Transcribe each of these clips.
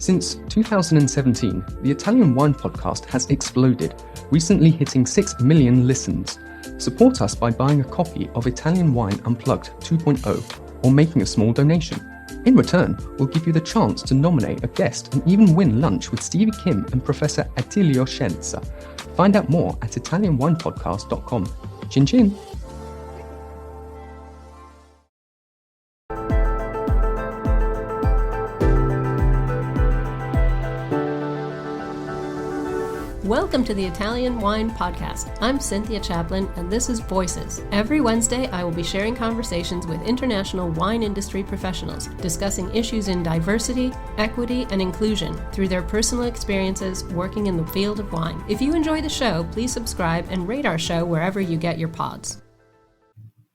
Since 2017, the Italian Wine Podcast has exploded, recently hitting 6 million listens. Support us by buying a copy of Italian Wine Unplugged 2.0 or making a small donation. In return, we'll give you the chance to nominate a guest and even win lunch with Stevie Kim and Professor Attilio Scienza. Find out more at italianwinepodcast.com. Chin chin! Welcome to the Italian Wine Podcast. I'm Cynthia Chaplin, and this is Voices. Every Wednesday, I will be sharing conversations with international wine industry professionals, discussing issues in diversity, equity, and inclusion through their personal experiences working in the field of wine. If you enjoy the show, please subscribe and rate our show wherever you get your pods.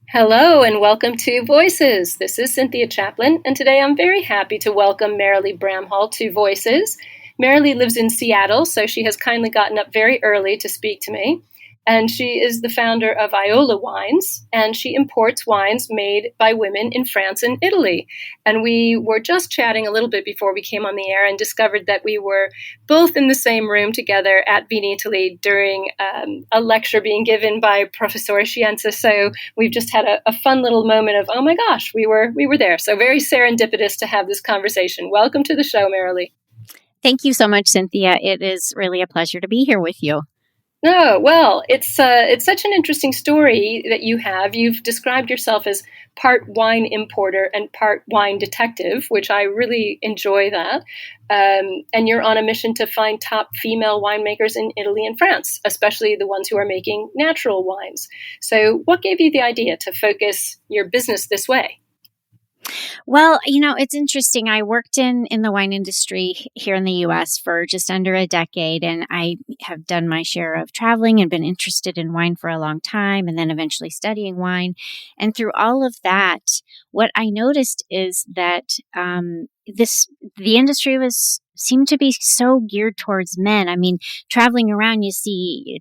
Hello, and welcome to Voices. This is Cynthia Chaplin, and today I'm very happy to welcome Marilee Bramhall to Voices. Marilee lives in Seattle, so she has kindly gotten up very early to speak to me. And she is the founder of Iola Wines, and she imports wines made by women in France and Italy. And we were just chatting a little bit before we came on the air and discovered that we were both in the same room together at Beaune, Italy during a lecture being given by Professor Scienza. So we've just had a fun little moment of, oh my gosh, we were there. So very serendipitous to have this conversation. Welcome to the show, Marilee. Thank you so much, Cynthia. It is really a pleasure to be here with you. Oh, well, it's such an interesting story that you have. You've described yourself as part wine importer and part wine detective, which I really enjoy that. And you're on a mission to find top female winemakers in Italy and France, especially the ones who are making natural wines. So what gave you the idea to focus your business this way? Well, it's interesting. I worked in the wine industry here in the U.S. for just under a decade, and I have done my share of traveling and been interested in wine for a long time, and then eventually studying wine. And through all of that, what I noticed is that the industry seemed to be so geared towards men. I mean, traveling around,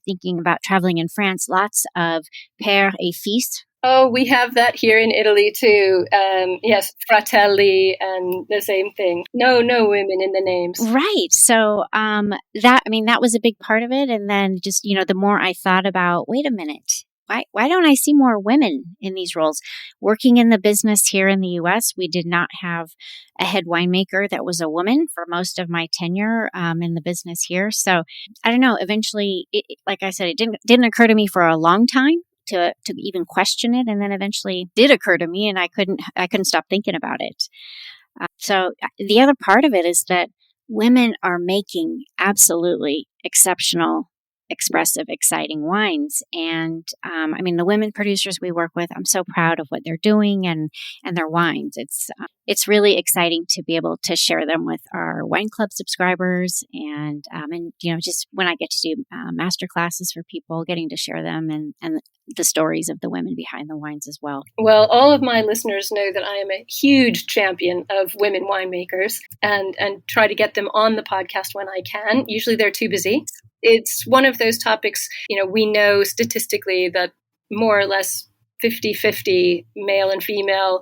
thinking about traveling in France, lots of père et fils. Oh, we have that here in Italy too. Yes, fratelli and the same thing. No women in the names. Right. So that was a big part of it. And then just, the more I thought about, wait a minute, why don't I see more women in these roles? Working in the business here in the U.S., we did not have a head winemaker that was a woman for most of my tenure in the business here. So I don't know, eventually, like I said, it didn't occur to me for a long time to even question it, and then eventually did occur to me, and I couldn't stop thinking about it. So the other part of it is that women are making absolutely exceptional, expressive, exciting wines, and the women producers we work with, I'm so proud of what they're doing and their wines. It's really exciting to be able to share them with our wine club subscribers, and just when I get to do master classes for people, getting to share them and the stories of the women behind the wines as well. Well, all of my listeners know that I am a huge champion of women winemakers and try to get them on the podcast when I can. Usually they're too busy. It's one of those topics, we know statistically that more or less 50-50 male and female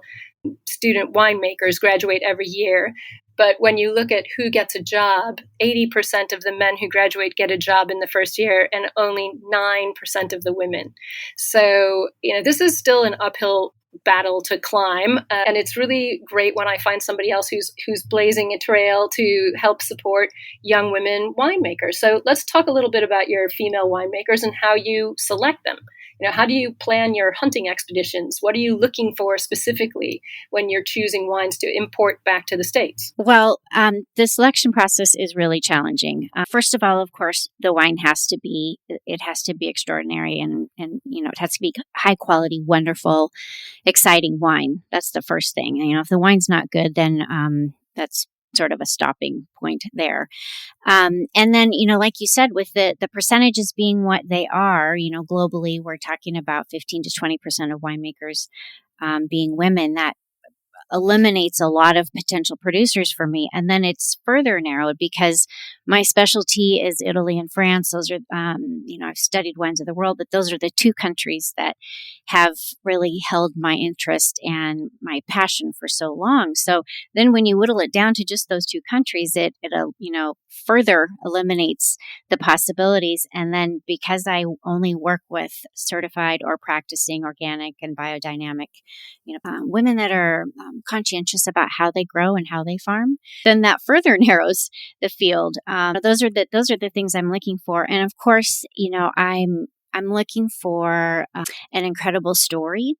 student winemakers graduate every year. But when you look at who gets a job, 80% of the men who graduate get a job in the first year and only 9% of the women. So, this is still an uphill battle to climb. And it's really great when I find somebody else who's blazing a trail to help support young women winemakers. So let's talk a little bit about your female winemakers and how you select them. How do you plan your hunting expeditions? What are you looking for specifically when you're choosing wines to import back to the States? Well, the selection process is really challenging. First of all, of course, the wine has to be extraordinary and it has to be high quality, wonderful, exciting wine. That's the first thing. If the wine's not good, then that's sort of a stopping point there. And then, like you said, with the percentages being what they are, globally, we're talking about 15 to 20% of winemakers being women. That eliminates a lot of potential producers for me. And then it's further narrowed because my specialty is Italy and France. Those are, I've studied wines of the world, but those are the two countries that have really held my interest and my passion for so long. So then when you whittle it down to just those two countries, it further eliminates the possibilities. And then because I only work with certified or practicing organic and biodynamic, women that are conscientious about how they grow and how they farm, then that further narrows the field. Those are the things I'm looking for. And of course, I'm looking for an incredible story,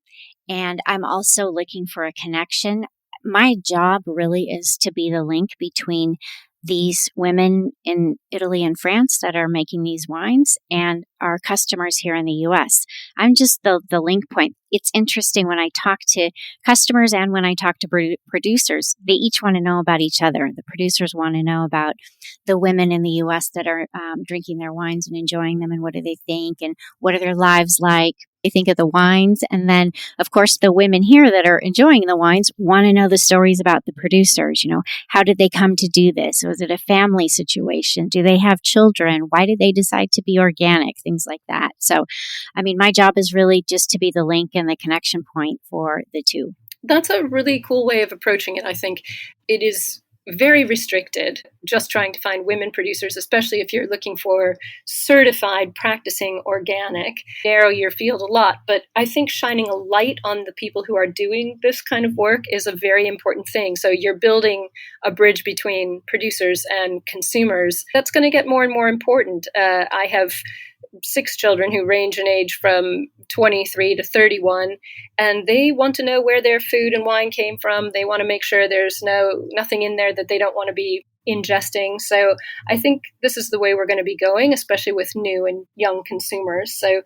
and I'm also looking for a connection. My job really is to be the link between these women in Italy and France that are making these wines and our customers here in the U.S. I'm just the link point. It's interesting when I talk to customers and when I talk to producers, they each want to know about each other. The producers want to know about the women in the U.S. that are drinking their wines and enjoying them, and what do they think, and what are their lives like. They think of the wines. And then, of course, the women here that are enjoying the wines want to know the stories about the producers. How did they come to do this? Was it a family situation? Do they have children? Why did they decide to be organic? Things like that. So, my job is really just to be the link and the connection point for the two. That's a really cool way of approaching it. I think it is very restricted, just trying to find women producers, especially if you're looking for certified practicing organic, narrow your field a lot. But I think shining a light on the people who are doing this kind of work is a very important thing. So you're building a bridge between producers and consumers. That's going to get more and more important. I have 6 children who range in age from 23 to 31, and they want to know where their food and wine came from. They want to make sure there's nothing in there that they don't want to be ingesting. So I think this is the way we're going to be going, especially with new and young consumers. So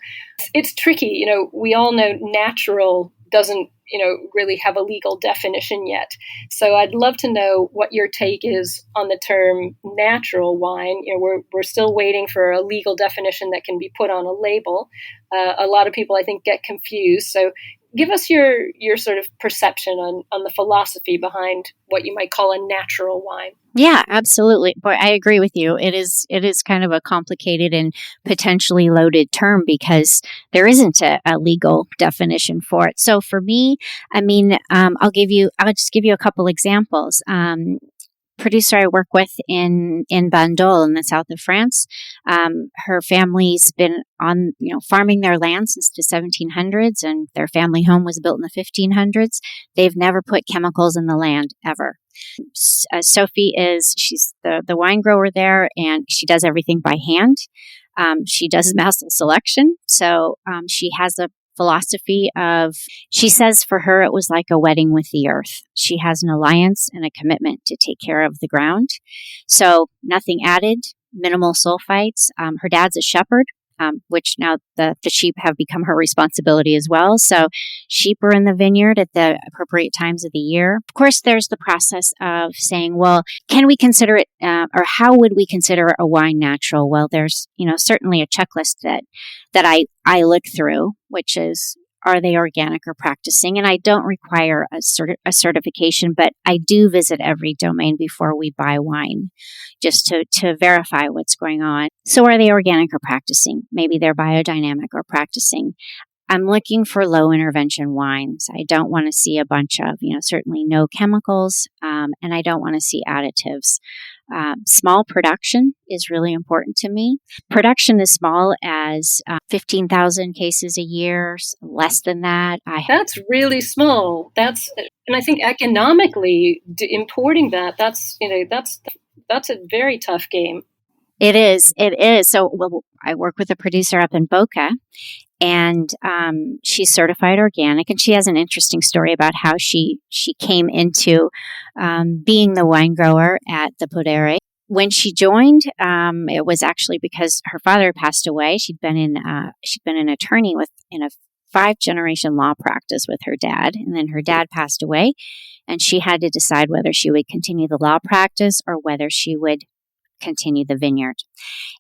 it's tricky. We all know natural doesn't really have a legal definition yet. So I'd love to know what your take is on the term natural wine. We're still waiting for a legal definition that can be put on a label. A lot of people, I think, get confused. So give us your sort of perception on the philosophy behind what you might call a natural wine. Yeah, absolutely. Boy, I agree with you. It is kind of a complicated and potentially loaded term because there isn't a legal definition for it. So for me, I'll just give you a couple examples. Producer I work with in Bordeaux in the south of France. Her family's been on, farming their land since the 1700s, and their family home was built in the 1500s. They've never put chemicals in the land ever. Sophie she's the wine grower there, and she does everything by hand. She does massal selection. So she has a philosophy she says for her, it was like a wedding with the earth. She has an alliance and a commitment to take care of the ground. So nothing added, minimal sulfites. Her dad's a shepherd, which now the sheep have become her responsibility as well. So sheep are in the vineyard at the appropriate times of the year. Of course, there's the process of saying, well, can we consider it, or how would we consider a wine natural? Well, there's, certainly a checklist that I look through, which is, are they organic or practicing? And I don't require a certification, but I do visit every domain before we buy wine, just to verify what's going on. So are they organic or practicing? Maybe they're biodynamic or practicing. I'm looking for low intervention wines. I don't want to see a bunch of, certainly no chemicals, and I don't want to see additives. Small production is really important to me. Production as small as 15,000 cases a year, less than that. That's really small. And I think economically importing that's a very tough game. It is. So I work with a producer up in Boca, and she's certified organic, and she has an interesting story about how she came into being the wine grower at the Podere. When she joined, it was actually because her father passed away. She'd been an attorney in a 5-generation law practice with her dad, and then her dad passed away, and she had to decide whether she would continue the law practice or whether she would continue the vineyard.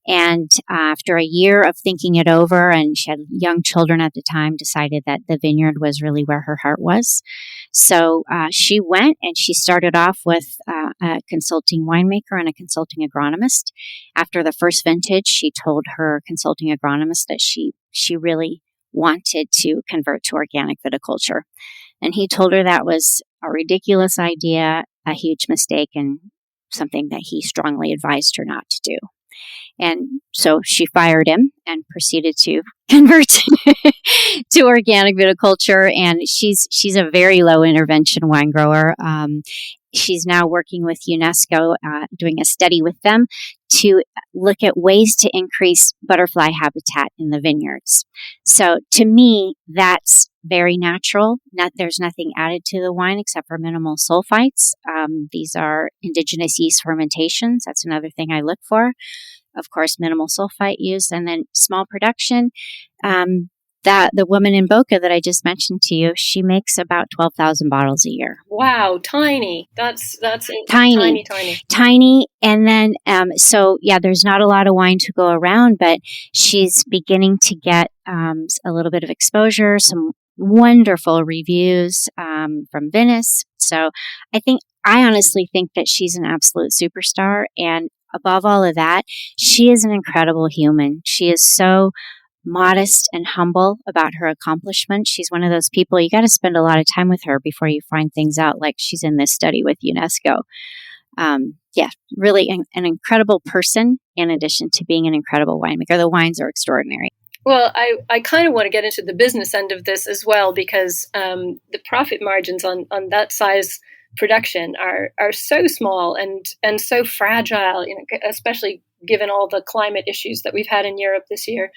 And after a year of thinking it over, and she had young children at the time, decided that the vineyard was really where her heart was. So she went and she started off with a consulting winemaker and a consulting agronomist. After the first vintage, she told her consulting agronomist that she really wanted to convert to organic viticulture. And he told her that was a ridiculous idea, a huge mistake, and something that he strongly advised her not to do. And so she fired him and proceeded to convert to organic viticulture. And she's a very low intervention wine grower. She's now working with UNESCO, doing a study with them to look at ways to increase butterfly habitat in the vineyards. So to me, that's very natural. There's nothing added to the wine except for minimal sulfites. These are indigenous yeast fermentations. That's another thing I look for. Of course, minimal sulfite use, and then small production. That the woman in Boca that I just mentioned to you, she makes about 12,000 bottles a year. Wow, tiny. That's tiny. And then, there's not a lot of wine to go around, but she's beginning to get a little bit of exposure, some wonderful reviews from Venice. So I honestly think that she's an absolute superstar. And above all of that, she is an incredible human. She is so modest and humble about her accomplishments. She's one of those people, you got to spend a lot of time with her before you find things out, like she's in this study with UNESCO. Really an incredible person in addition to being an incredible winemaker. The wines are extraordinary. Well, I kind of want to get into the business end of this as well, because the profit margins on that size production are so small and so fragile, especially given all the climate issues that we've had in Europe this year,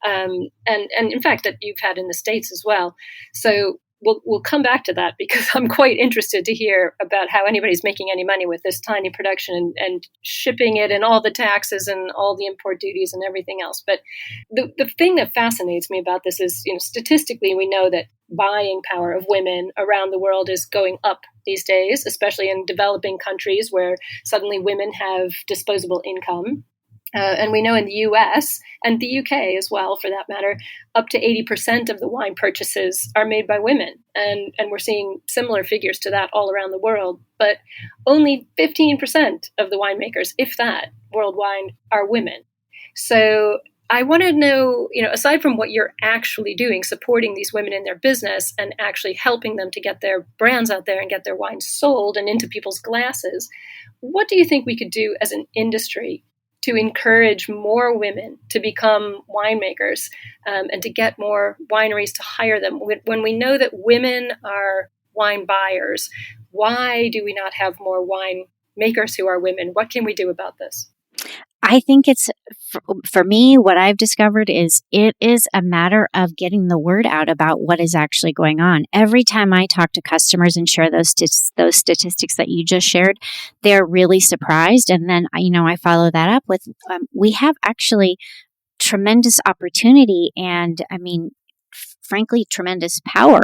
and in fact that you've had in the States as well. So we'll come back to that, because I'm quite interested to hear about how anybody's making any money with this tiny production and shipping it and all the taxes and all the import duties and everything else. But the thing that fascinates me about this is, statistically, we know that buying power of women around the world is going up these days, especially in developing countries where suddenly women have disposable income. And we know in the US and the UK as well, for that matter, up to 80% of the wine purchases are made by women. And we're seeing similar figures to that all around the world. But only 15% of the winemakers, if that, worldwide are women. So I want to know, aside from what you're actually doing, supporting these women in their business and actually helping them to get their brands out there and get their wines sold and into people's glasses, what do you think we could do as an industry to encourage more women to become winemakers, and to get more wineries to hire them? When we know that women are wine buyers, why do we not have more wine makers who are women? What can we do about this? I think it's, for me, what I've discovered is it is a matter of getting the word out about what is actually going on. Every time I talk to customers and share those statistics that you just shared, they're really surprised. And then, I follow that up with, we have actually tremendous opportunity and, frankly, tremendous power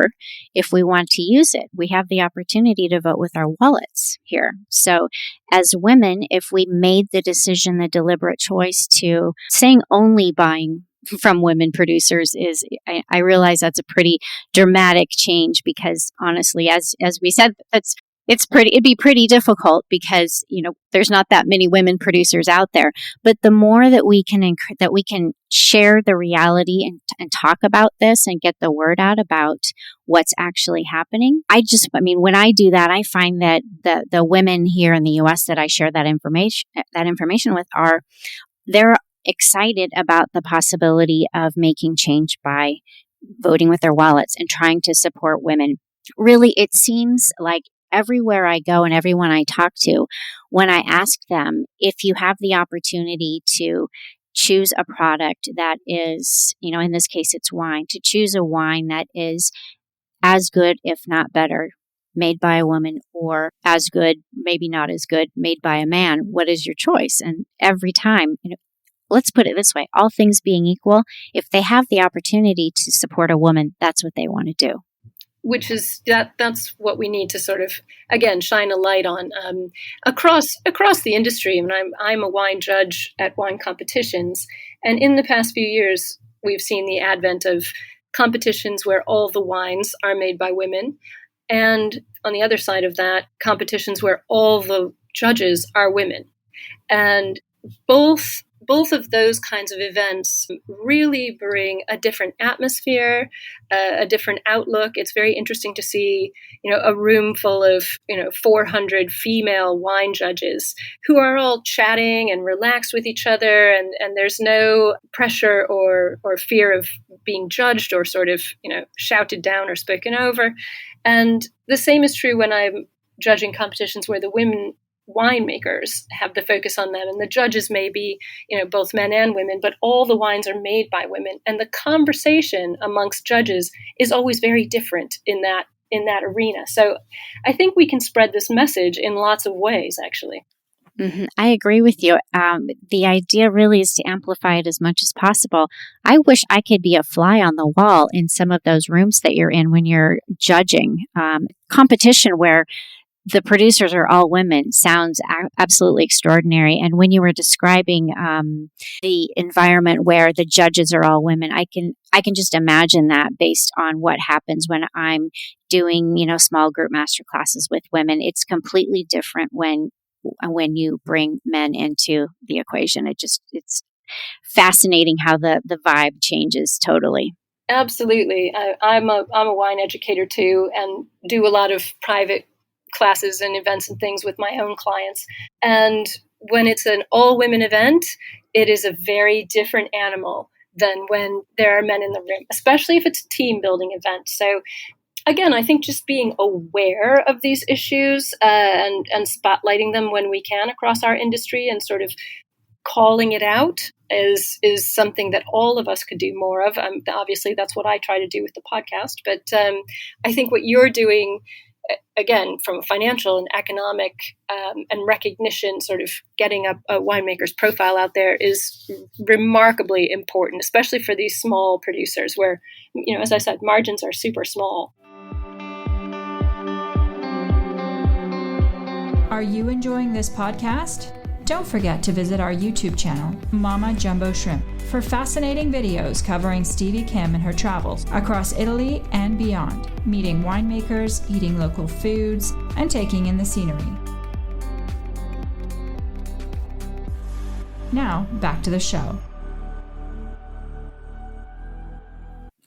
if we want to use it. We have the opportunity to vote with our wallets here. So as women, if we made the decision, the deliberate choice to saying only buying from women producers is, I realize that's a pretty dramatic change, because honestly, as we said, it'd be pretty difficult because, there's not that many women producers out there. But the more that we can share the reality and talk about this and get the word out about what's actually happening, when I do that, I find that the women here in the U.S. that I share that information with they're excited about the possibility of making change by voting with their wallets and trying to support women. Really, it seems like everywhere I go and everyone I talk to, when I ask them, if you have the opportunity to choose a product that is, in this case, it's wine, to choose a wine that is as good, if not better, made by a woman, or as good, maybe not as good, made by a man, what is your choice? And every time, let's put it this way, all things being equal, if they have the opportunity to support a woman, that's what they want to do. which is that's what we need to sort of, again, shine a light on across the industry. I mean, I'm a wine judge at wine competitions, and in the past few years, we've seen the advent of competitions where all the wines are made by women, and on the other side of that, competitions where all the judges are women. And both of those kinds of events really bring a different atmosphere, a different outlook. It's very interesting to see, a room full of, 400 female wine judges who are all chatting and relaxed with each other. And there's no pressure or fear of being judged or sort of, shouted down or spoken over. And the same is true when I'm judging competitions where the women winemakers have the focus on them, and the judges may be, both men and women, but all the wines are made by women, and the conversation amongst judges is always very different in that arena. So I think we can spread this message in lots of ways, actually. Mm-hmm. I agree with you. The idea really is to amplify it as much as possible. I wish I could be a fly on the wall in some of those rooms that you're in when you're judging competition where the producers are all women. Sounds absolutely extraordinary. And when you were describing the environment where the judges are all women, I can just imagine that based on what happens when I'm doing, small group master classes with women. It's completely different when you bring men into the equation. It's fascinating how the vibe changes totally. Absolutely. I'm a wine educator too, and do a lot of private classes and events and things with my own clients. And when it's an all-women event, it is a very different animal than when there are men in the room, especially if it's a team-building event. So again, I think just being aware of these issues and spotlighting them when we can across our industry and sort of calling it out is something that all of us could do more of. Obviously, that's what I try to do with the podcast. But I think what you're doing, again, from a financial and economic and recognition, sort of getting a winemaker's profile out there is remarkably important, especially for these small producers where, as I said, margins are super small. Are you enjoying this podcast? Don't forget to visit our YouTube channel, Mama Jumbo Shrimp, for fascinating videos covering Stevie Kim and her travels across Italy and beyond, meeting winemakers, eating local foods, and taking in the scenery. Now, back to the show.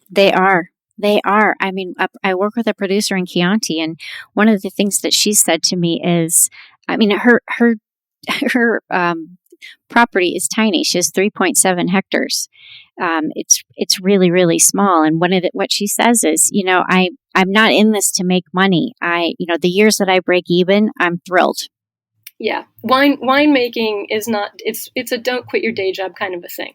They are. I mean, I work with a producer in Chianti, and one of the things that she said to me is, I mean, her property is tiny. She has 3.7 hectares. It's really, really small. And what she says is, I'm not in this to make money. The years that I break even, I'm thrilled. Yeah, winemaking is not. It's a don't quit your day job kind of a thing.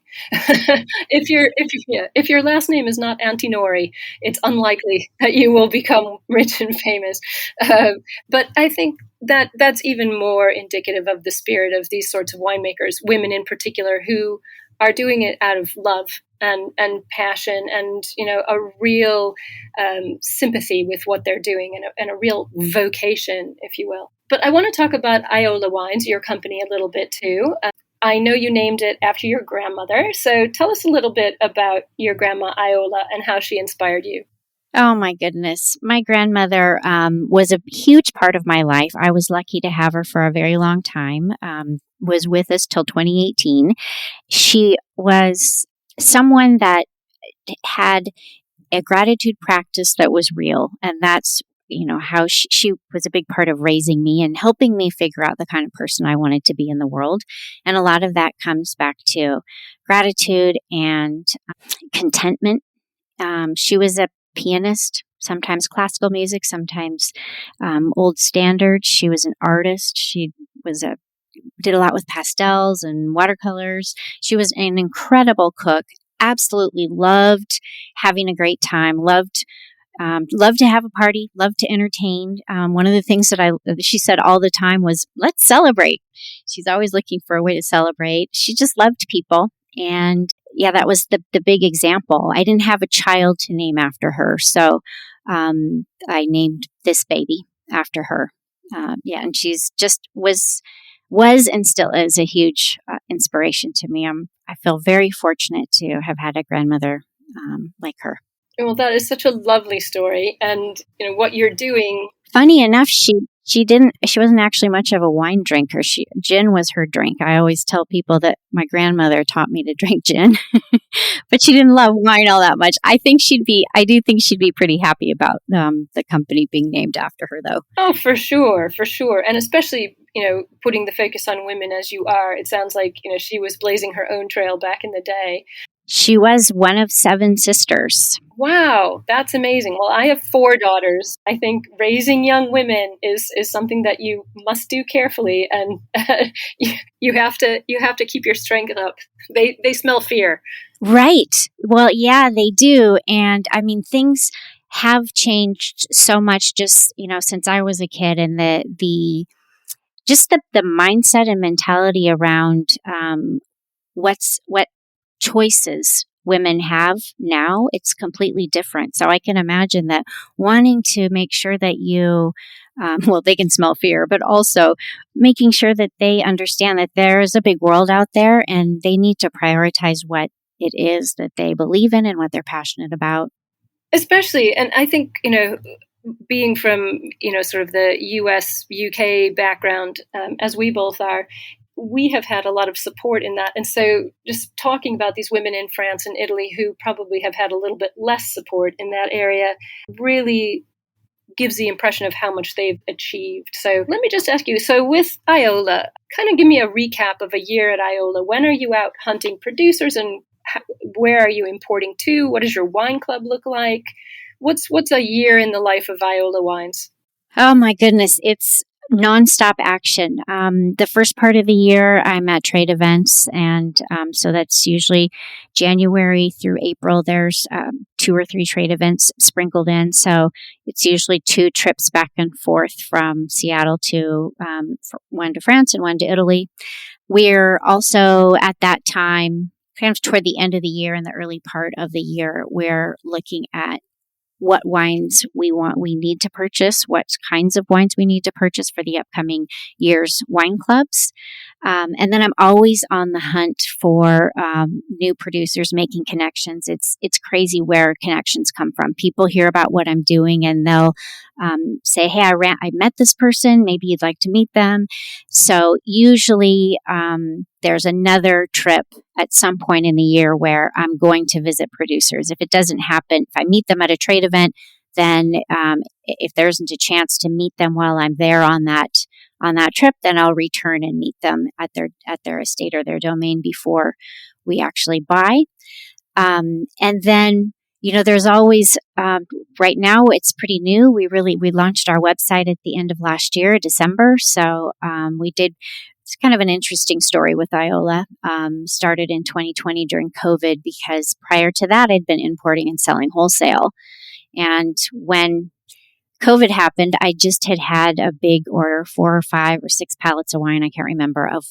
If your last name is not Antinori, it's unlikely that you will become rich and famous. But I think that's even more indicative of the spirit of these sorts of winemakers, women in particular, who are doing it out of love and passion and a real sympathy with what they're doing and a real vocation, if you will. But I want to talk about Iola Wines, your company, a little bit too. I know you named it after your grandmother, so tell us a little bit about your grandma Iola and how she inspired you. Oh my goodness. My grandmother was a huge part of my life. I was lucky to have her for a very long time, was with us till 2018. She was someone that had a gratitude practice that was real, and that's how she was a big part of raising me and helping me figure out the kind of person I wanted to be in the world. And a lot of that comes back to gratitude and contentment. She was a pianist, sometimes classical music, sometimes old standards. She was an artist. She did a lot with pastels and watercolors. She was an incredible cook. Absolutely loved having a great time. Loved to have a party, loved to entertain. One of the things that she said all the time was, let's celebrate. She's always looking for a way to celebrate. She just loved people. And yeah, that was the big example. I didn't have a child to name after her. So I named this baby after her. And she's just was and still is a huge inspiration to me. I feel very fortunate to have had a grandmother like her. Well, that is such a lovely story, and what you're doing. Funny enough, she wasn't actually much of a wine drinker. Gin was her drink. I always tell people that my grandmother taught me to drink gin, but she didn't love wine all that much. I do think she'd be pretty happy about the company being named after her, though. Oh, for sure. And especially, putting the focus on women as you are, it sounds like, she was blazing her own trail back in the day. She was one of 7 sisters. Wow, that's amazing. Well, I have 4 daughters. I think raising young women is something that you must do carefully, and you have to keep your strength up. They smell fear. Right. Well, yeah, they do. And I mean, things have changed so much just, since I was a kid, and the mindset and mentality around what choices women have now, it's completely different. So I can imagine that wanting to make sure that you, they can smell fear, but also making sure that they understand that there's a big world out there and they need to prioritize what it is that they believe in and what they're passionate about. Especially, and I think, being from, sort of the US, UK background, as we both are, we have had a lot of support in that. And so just talking about these women in France and Italy who probably have had a little bit less support in that area really gives the impression of how much they've achieved. So let me just ask you, so with Iola, kind of give me a recap of a year at Iola. When are you out hunting producers, and where are you importing to? What does your wine club look like? What's a year in the life of Iola Wines? Oh my goodness, it's nonstop action. The first part of the year, I'm at trade events, and so that's usually January through April. There's 2 or 3 trade events sprinkled in, so it's usually 2 trips back and forth from Seattle to one to France and one to Italy. We're also at that time, kind of toward the end of the year and the early part of the year, we're looking at what wines we need to purchase, what kinds of wines we need to purchase for the upcoming year's wine clubs. And then I'm always on the hunt for new producers, making connections. It's crazy where connections come from. People hear about what I'm doing and they'll say, hey, I met this person. Maybe you'd like to meet them. So usually there's another trip at some point in the year where I'm going to visit producers. If it doesn't happen, if I meet them at a trade event, then if there isn't a chance to meet them while I'm there on that trip, then I'll return and meet them at their estate or their domain before we actually buy. And then, there's always, right now it's pretty new. We launched our website at the end of last year, December. So it's kind of an interesting story with Iola. Started in 2020 during COVID, because prior to that, I'd been importing and selling wholesale. And when COVID happened, I just had a big order, 4 or 5 or 6 pallets of wine, I can't remember, of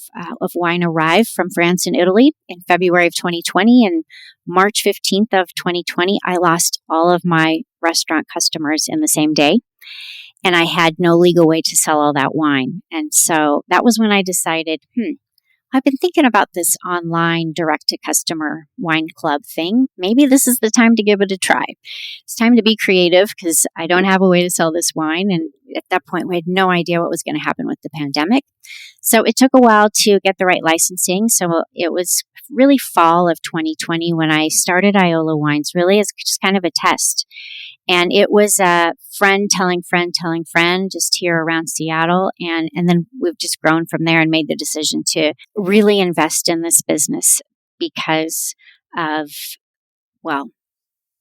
wine arrive from France and Italy in February of 2020. And March 15th of 2020, I lost all of my restaurant customers in the same day. And I had no legal way to sell all that wine. And so that was when I decided, I've been thinking about this online direct-to-customer wine club thing. Maybe this is the time to give it a try. It's time to be creative, because I don't have a way to sell this wine. And at that point, we had no idea what was going to happen with the pandemic. So it took a while to get the right licensing. So it was really fall of 2020 when I started Iola Wines, really as just kind of a test. And it was a friend telling friend just here around Seattle. And then we've just grown from there and made the decision to really invest in this business because of,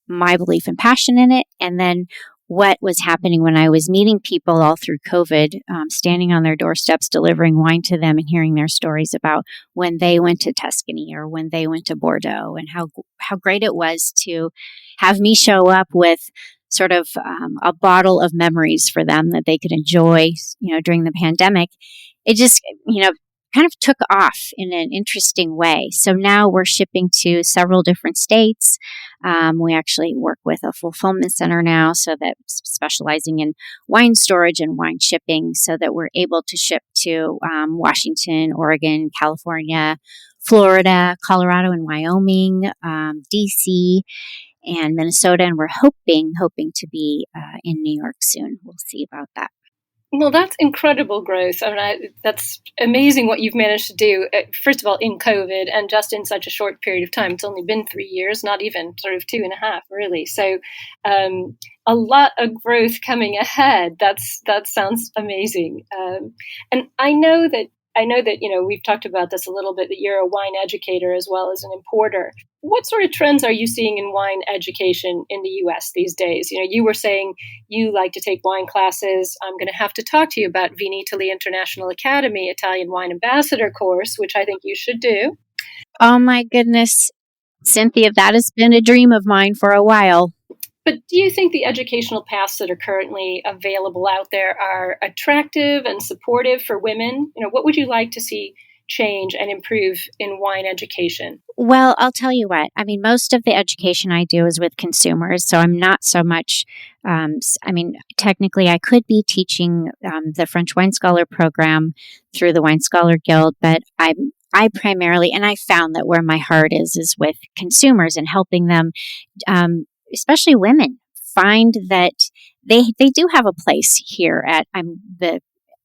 my belief and passion in it. And then what was happening when I was meeting people all through COVID, standing on their doorsteps, delivering wine to them and hearing their stories about when they went to Tuscany or when they went to Bordeaux, and how great it was to have me show up with sort of a bottle of memories for them that they could enjoy, during the pandemic. It just, kind of took off in an interesting way. So now we're shipping to several different states. We actually work with a fulfillment center now, so that specializing in wine storage and wine shipping, so that we're able to ship to Washington, Oregon, California, Florida, Colorado, and Wyoming, DC, and Minnesota. And we're hoping to be in New York soon. We'll see about that. Well, that's incredible growth. That's amazing what you've managed to do, first of all, in COVID and just in such a short period of time. It's only been 3 years, not even, sort of 2.5, really. So a lot of growth coming ahead. That sounds amazing. And I know that, we've talked about this a little bit, that you're a wine educator as well as an importer. What sort of trends are you seeing in wine education in the U.S. these days? You were saying you like to take wine classes. I'm going to have to talk to you about Vinitaly International Academy Italian Wine Ambassador course, which I think you should do. Oh my goodness, Cynthia, that has been a dream of mine for a while. But do you think the educational paths that are currently available out there are attractive and supportive for women? What would you like to see change and improve in wine education? Well, I'll tell you what. Most of the education I do is with consumers, so I'm not so much, technically I could be teaching the French Wine Scholar program through the Wine Scholar Guild, but I primarily, and I found that where my heart is with consumers and helping them, especially women, find that they do have a place here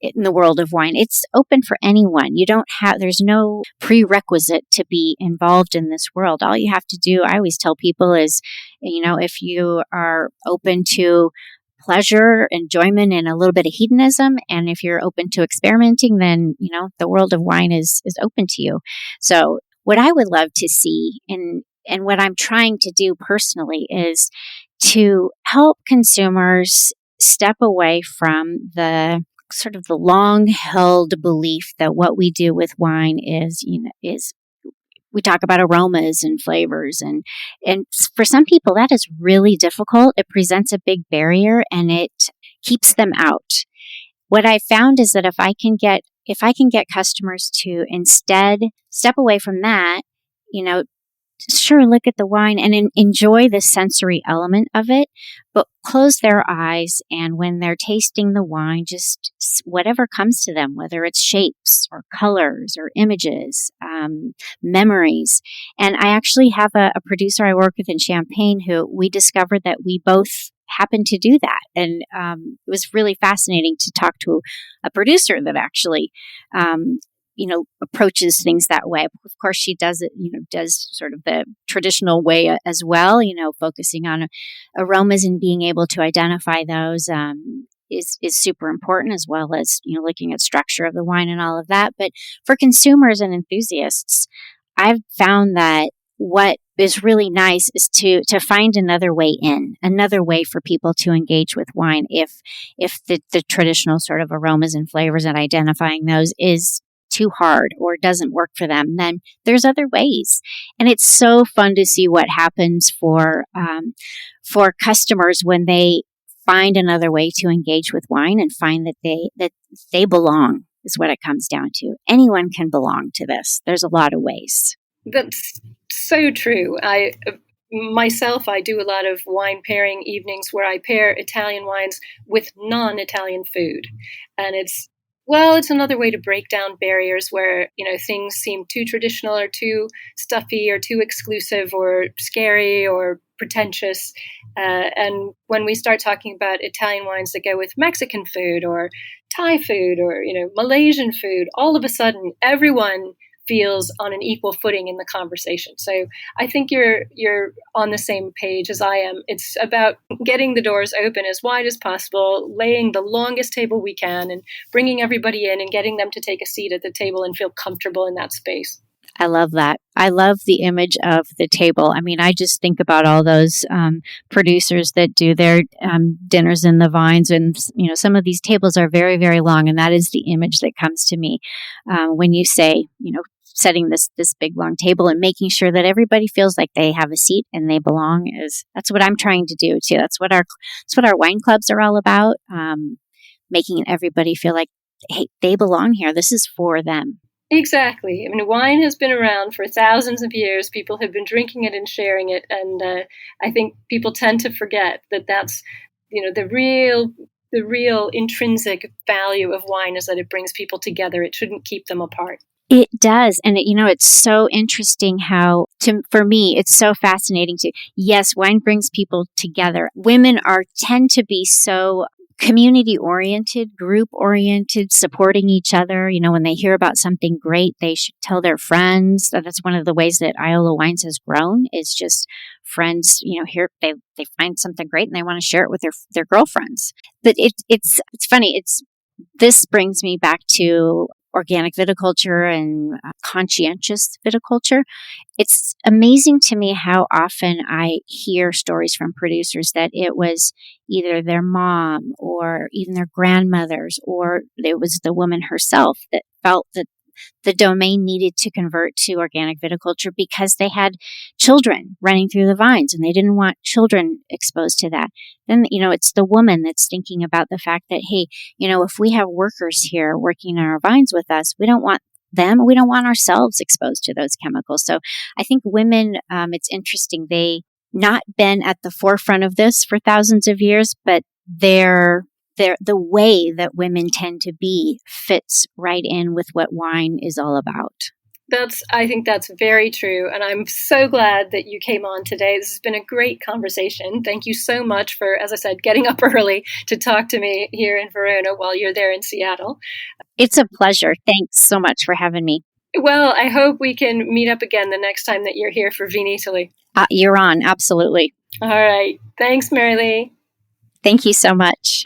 in the world of wine. It's open for anyone. There's no prerequisite to be involved in this world. All you have to do, I always tell people, is, if you are open to pleasure, enjoyment, and a little bit of hedonism, and if you're open to experimenting, then, the world of wine is open to you. So what I would love to see, and what I'm trying to do personally, is to help consumers step away from the sort of the long-held belief that what we do with wine is we talk about aromas and flavors, and for some people that is really difficult. It presents a big barrier and it keeps them out. What I found is that if I can get customers to instead step away from that, sure, look at the wine and enjoy the sensory element of it, but close their eyes, and when they're tasting the wine, just whatever comes to them, whether it's shapes or colors or images, memories. And I actually have a producer I work with in Champagne who we discovered that we both happen to do that. And it was really fascinating to talk to a producer that actually approaches things that way. Of course, she does it, does sort of the traditional way as well, focusing on aromas and being able to identify those is super important, as well as, looking at structure of the wine and all of that. But for consumers and enthusiasts, I've found that what is really nice is to find another way for people to engage with wine. If the traditional sort of aromas and flavors and identifying those is too hard or doesn't work for them, then there's other ways. And it's so fun to see what happens for customers when they find another way to engage with wine and find that they belong, is what it comes down to. Anyone can belong to this. There's a lot of ways. That's so true. I do a lot of wine pairing evenings where I pair Italian wines with non-Italian food. And it's another way to break down barriers where, things seem too traditional or too stuffy or too exclusive or scary or pretentious. And when we start talking about Italian wines that go with Mexican food or Thai food or, Malaysian food, all of a sudden everyone feels on an equal footing in the conversation. So I think you're on the same page as I am. It's about getting the doors open as wide as possible, laying the longest table we can, and bringing everybody in and getting them to take a seat at the table and feel comfortable in that space. I love that. I love the image of the table. I just think about all those producers that do their dinners in the vines, and some of these tables are very, very long, and that is the image that comes to me when you say, setting this big long table and making sure that everybody feels like they have a seat and they belong. That's what I'm trying to do too. That's what our wine clubs are all about. Making everybody feel like, hey, they belong here. This is for them. Exactly. I mean, wine has been around for thousands of years. People have been drinking it and sharing it. And I think people tend to forget that that's, the real intrinsic value of wine is that it brings people together. It shouldn't keep them apart. It does. And, it's so interesting how, for me, it's so fascinating yes, wine brings people together. Women tend to be so community-oriented, group-oriented, supporting each other. When they hear about something great, they should tell their friends. That's one of the ways that Iola Wines has grown, is just friends, here they find something great and they want to share it with their girlfriends. But it's funny. This brings me back to organic viticulture and conscientious viticulture. It's amazing to me how often I hear stories from producers that it was either their mom or even their grandmothers, or it was the woman herself that felt that the domain needed to convert to organic viticulture because they had children running through the vines and they didn't want children exposed to that. Then, it's the woman that's thinking about the fact that, hey, if we have workers here working on our vines with us, we don't want them, we don't want ourselves exposed to those chemicals. So I think women, it's interesting, they not been at the forefront of this for thousands of years, but the way that women tend to be fits right in with what wine is all about. I think that's very true. And I'm so glad that you came on today. This has been a great conversation. Thank you so much for, as I said, getting up early to talk to me here in Verona while you're there in Seattle. It's a pleasure. Thanks so much for having me. Well, I hope we can meet up again the next time that you're here for Vin Italy. You're on. Absolutely. All right. Thanks, Marilee. Thank you so much.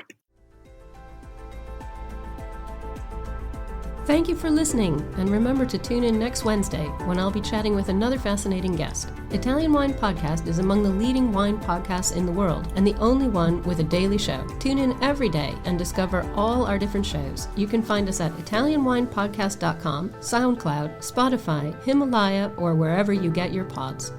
Thank you for listening, and remember to tune in next Wednesday when I'll be chatting with another fascinating guest. Italian Wine Podcast is among the leading wine podcasts in the world and the only one with a daily show. Tune in every day and discover all our different shows. You can find us at ItalianWinePodcast.com, SoundCloud, Spotify, Himalaya, or wherever you get your pods.